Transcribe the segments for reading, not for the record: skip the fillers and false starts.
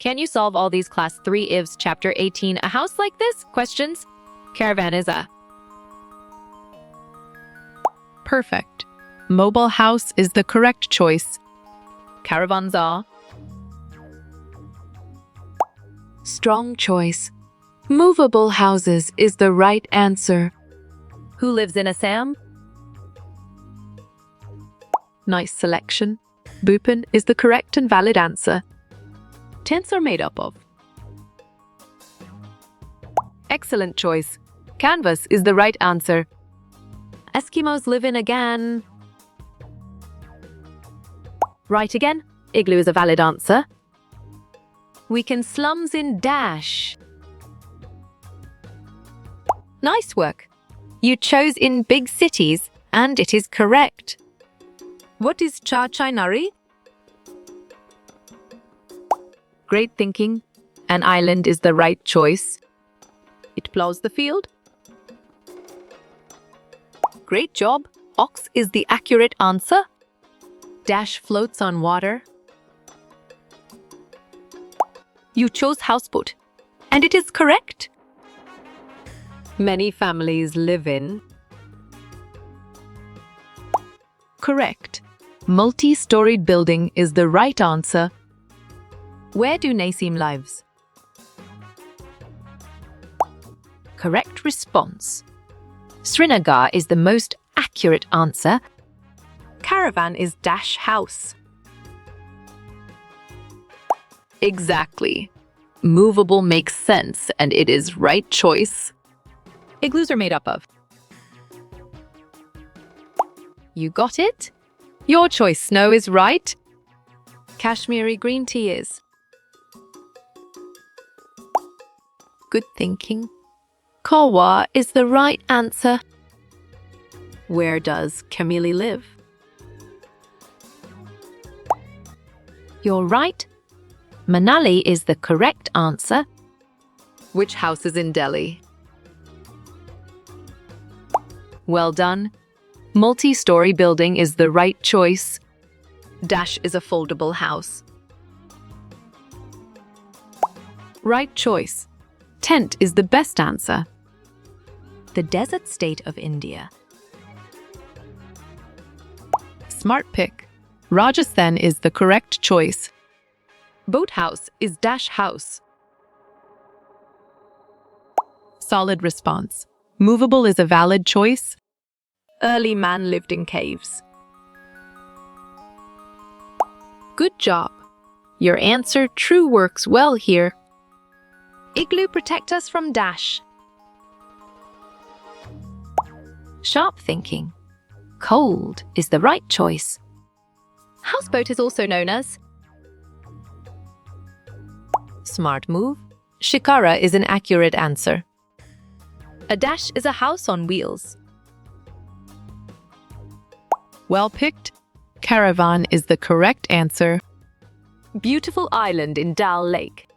Can you solve all these class 3 ifs chapter 18 a house like this? Questions? Caravan is a Perfect. Mobile house is the correct choice. caravans are Strong choice. Movable houses is the right answer. who lives in Assam? Nice selection. Bhupan is the correct and valid answer. Tents are made up of. Excellent choice. Canvas is the right answer. Eskimos live in again. Right again. Igloo is a valid answer. Weaken slums in dash. Nice work. You chose in big cities, and it is correct. What is Chachainari? Great thinking. An island is the right choice. It plows the field. Great job. Ox is the accurate answer. Dash floats on water. You chose houseboat, and it is correct. Many families live in. Correct. Multi-storied building is the right answer. Where do Nasim lives? Correct response. Srinagar is the most accurate answer. Caravan is dash house. Exactly. Movable makes sense, and it is right choice. Igloos are made up of. You got it? Your choice, Snow, is right. Kashmiri green tea is. Good thinking. Kawa is the right answer. Where does Kamili live? You're right. Manali is the correct answer. Which house is in Delhi? Well done. Multi-story building is the right choice. Dash is a foldable house. Right choice. Tent is the best answer. The desert state of India. Smart pick. Rajasthan is the correct choice. Boathouse is dash house. Solid response. Movable is a valid choice. Early man lived in caves. Good job. Your answer true works well here. Igloo protect us from dash. Sharp thinking. Cold is the right choice. Houseboat is also known as. Smart move. Shikara is an accurate answer. A dash is a house on wheels. Well picked. Caravan is the correct answer. Beautiful island in Dal Lake.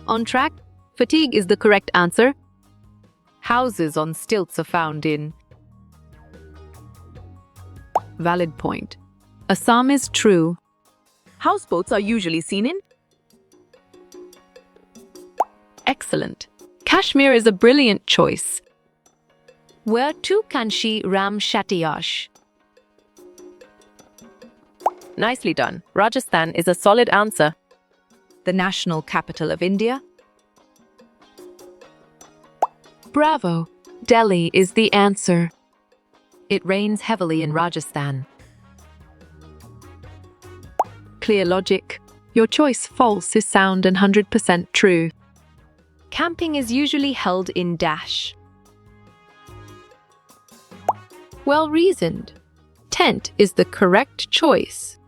On track. Fatigue is the correct answer. Houses on stilts are found in. Valid point. Assam is true. Houseboats are usually seen in. Excellent. Kashmir is a brilliant choice. Where to Kanshi Ram Shatiyash? Nicely done. Rajasthan is a solid answer. The national capital of India. Bravo. Delhi is the answer. It rains heavily in Rajasthan. Clear logic. Your choice false is sound and 100% true. Camping is usually held in dash. Well reasoned. Tent is the correct choice.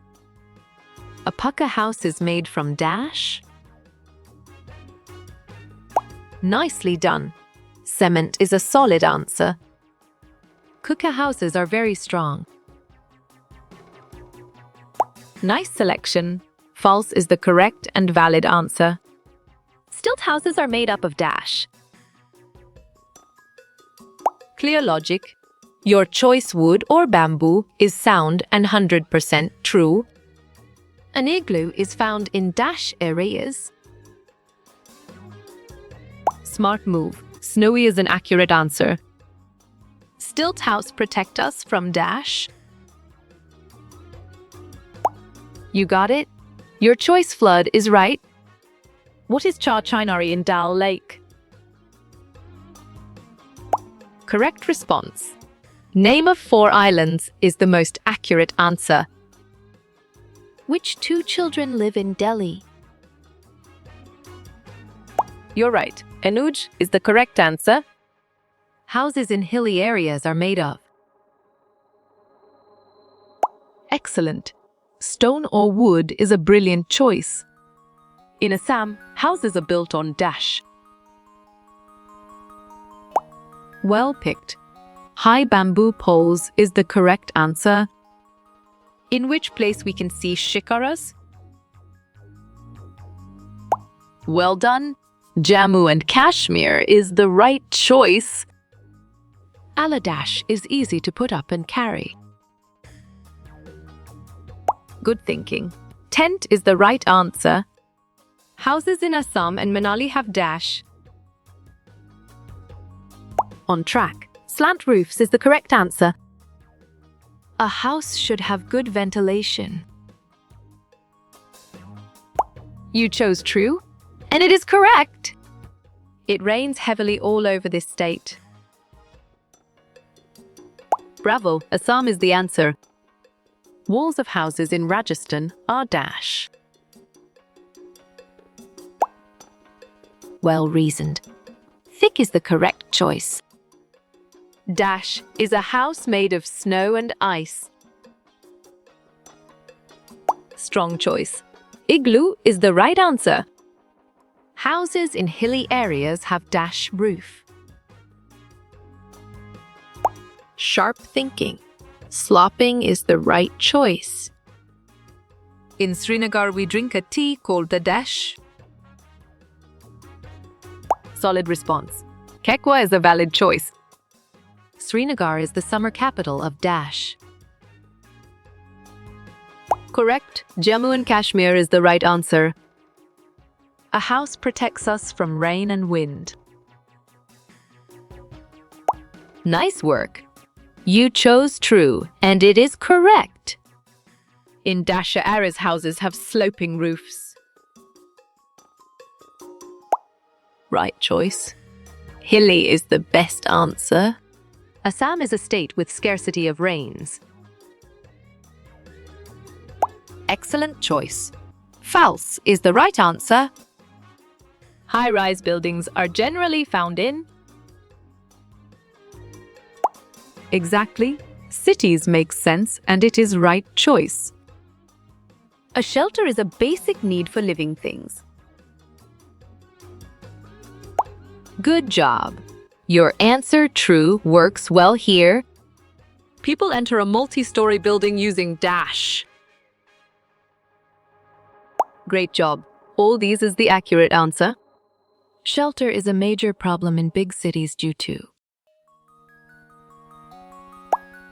A pucca house is made from dash. Nicely done. Cement is a solid answer. Kuka houses are very strong. Nice selection. False is the correct and valid answer. Stilt houses are made up of dash. Clear logic. Your choice wood or bamboo is sound and 100% true. An igloo is found in dash areas. Smart move. Snowy is an accurate answer. Stilt house protect us from dash. You got it? Your choice flood is right. What is Char Chinari in Dal Lake? Correct response. Name of 4 islands is the most accurate answer. Which 2 children live in Delhi? You're right. Anuj is the correct answer. Houses in hilly areas are made of. Excellent. Stone or wood is a brilliant choice. In Assam, houses are built on dash. Well picked. High bamboo poles is the correct answer. In which place we can see shikaras? Well done. Jammu and Kashmir is the right choice. Aladash is easy to put up and carry. Good thinking. Tent is the right answer. Houses in Assam and Manali have dash. On track. Slant roofs is the correct answer. A house should have good ventilation. You chose true, and it is correct. It rains heavily all over this state. Bravo, Assam is the answer. Walls of houses in Rajasthan are dash. Well reasoned. Thick is the correct choice. Dash is a house made of snow and ice. Strong choice. Igloo is the right answer. Houses in hilly areas have dash roof. Sharp thinking. Slopping is the right choice. In Srinagar, we drink a tea called the dash. Solid response. Kekwa is a valid choice. Srinagar is the summer capital of dash. Correct. Jammu and Kashmir is the right answer. A house protects us from rain and wind. Nice work. You chose true, and it is correct. In Dasha areas, houses have sloping roofs. Right choice. Hilly is the best answer. Assam is a state with scarcity of rains. Excellent choice. False is the right answer. High-rise buildings are generally found in. Exactly. Cities make sense, and it is right choice. A shelter is a basic need for living things. Good job. Your answer true works well here. People enter a multi-story building using dash. Great job. All these is the accurate answer. Shelter is a major problem in big cities due to.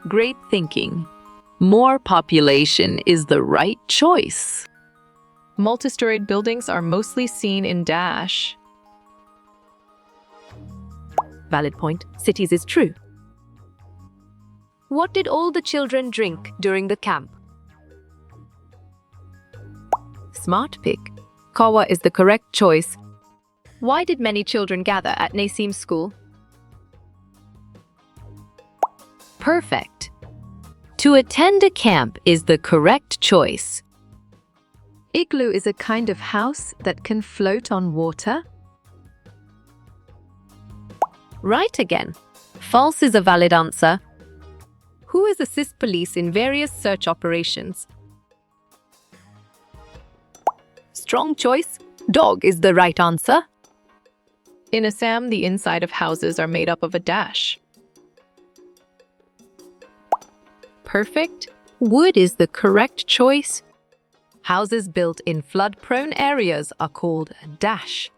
Great thinking. More population is the right choice. Multi-storied buildings are mostly seen in dash. Valid point. Cities is true. What did all the children drink during the camp? Smart pick. Kawa is the correct choice. Why did many children gather at Nasim's school? Perfect. To attend a camp is the correct choice. Igloo is a kind of house that can float on water. Right again. False is a valid answer. Who is assist police in various search operations? Strong choice. Dog is the right answer. In Assam, the inside of houses are made up of a dash. Perfect. Wood is the correct choice. Houses built in flood-prone areas are called a dash.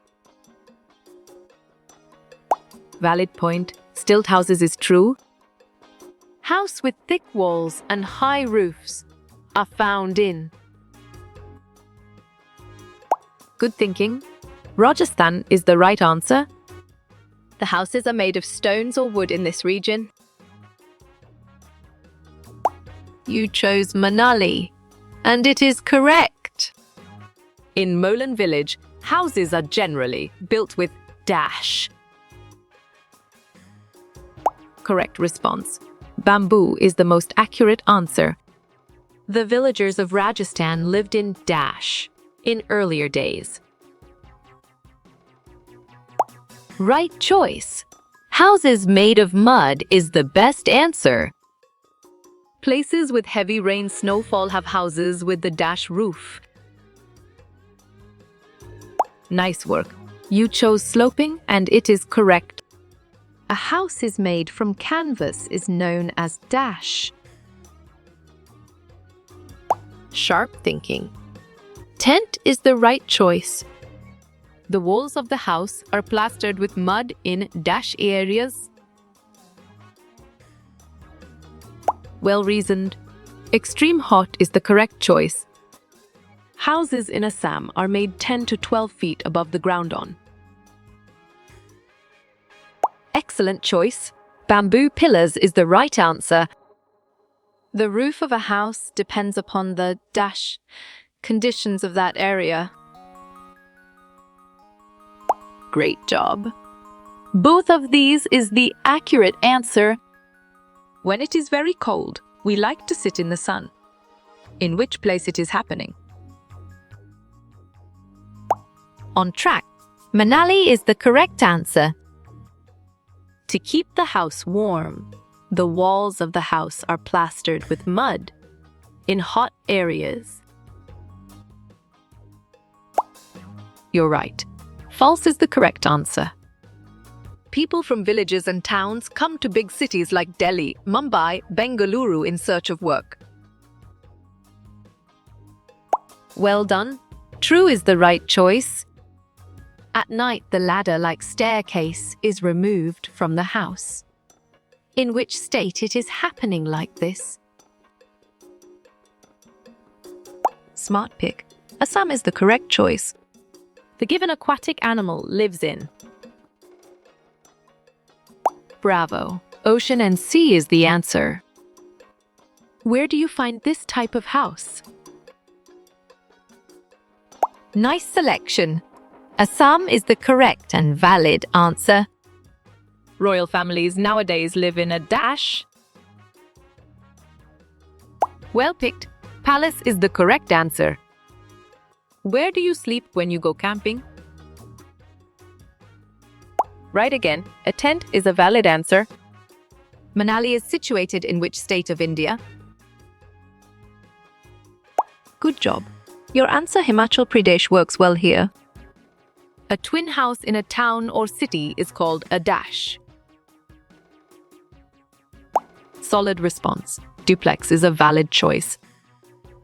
Valid point. Stilt houses is true. House with thick walls and high roofs are found in. Good thinking. Rajasthan is the right answer. The houses are made of stones or wood in this region. You chose Manali, and it is correct. In Molan village, houses are generally built with dash. Correct response. Bamboo is the most accurate answer. The villagers of Rajasthan lived in dash in earlier days. Right choice. Houses made of mud is the best answer. Places with heavy rain snowfall have houses with the dash roof. Nice work. You chose sloping, and it is correct. A house is made from canvas is known as dash. Sharp thinking. Tent is the right choice. The walls of the house are plastered with mud in dash areas. Well reasoned. Extreme hot is the correct choice. Houses in Assam are made 10 to 12 feet above the ground on. Excellent choice. Bamboo pillars is the right answer. The roof of a house depends upon the dash conditions of that area. Great job. Both of these is the accurate answer. When it is very cold, we like to sit in the sun. In which place it is happening? On track. Manali is the correct answer. To keep the house warm, the walls of the house are plastered with mud in hot areas. You're right. False is the correct answer. People from villages and towns come to big cities like Delhi, Mumbai, Bengaluru in search of work. Well done. True is the right choice. At night, the ladder-like staircase is removed from the house. In which state it is happening like this? Smart pick. Assam is the correct choice. The given aquatic animal lives in. Bravo. Ocean and sea is the answer. Where do you find this type of house? Nice selection. Assam is the correct and valid answer. Royal families nowadays live in a dash. Well picked. Palace is the correct answer. Where do you sleep when you go camping? Right again. A tent is a valid answer. Manali is situated in which state of India? Good job. Your answer Himachal Pradesh works well here. A twin house in a town or city is called a dash. Solid response. Duplex is a valid choice.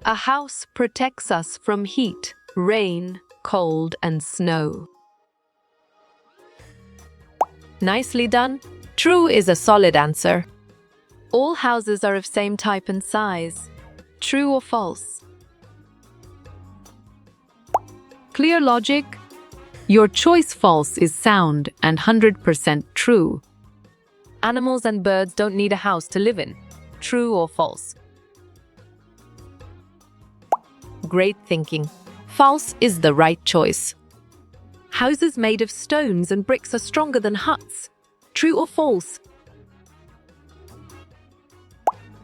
A house protects us from heat, rain, cold, and snow. Nicely done. True is a solid answer. All houses are of same type and size. True or false? Clear logic. Your choice false is sound and 100% true. Animals and birds don't need a house to live in. True or false? Great thinking. False is the right choice. Houses made of stones and bricks are stronger than huts. True or false?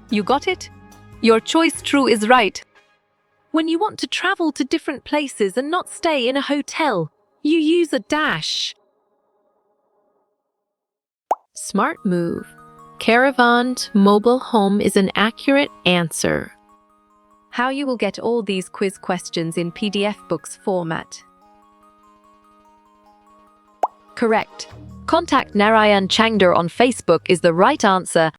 You got it? Your choice true is right. When you want to travel to different places and not stay in a hotel, you use a dash. Smart move. Caravan mobile home is an accurate answer. How you will get all these quiz questions in PDF books format. Correct. Contact Narayan Changder on Facebook is the right answer.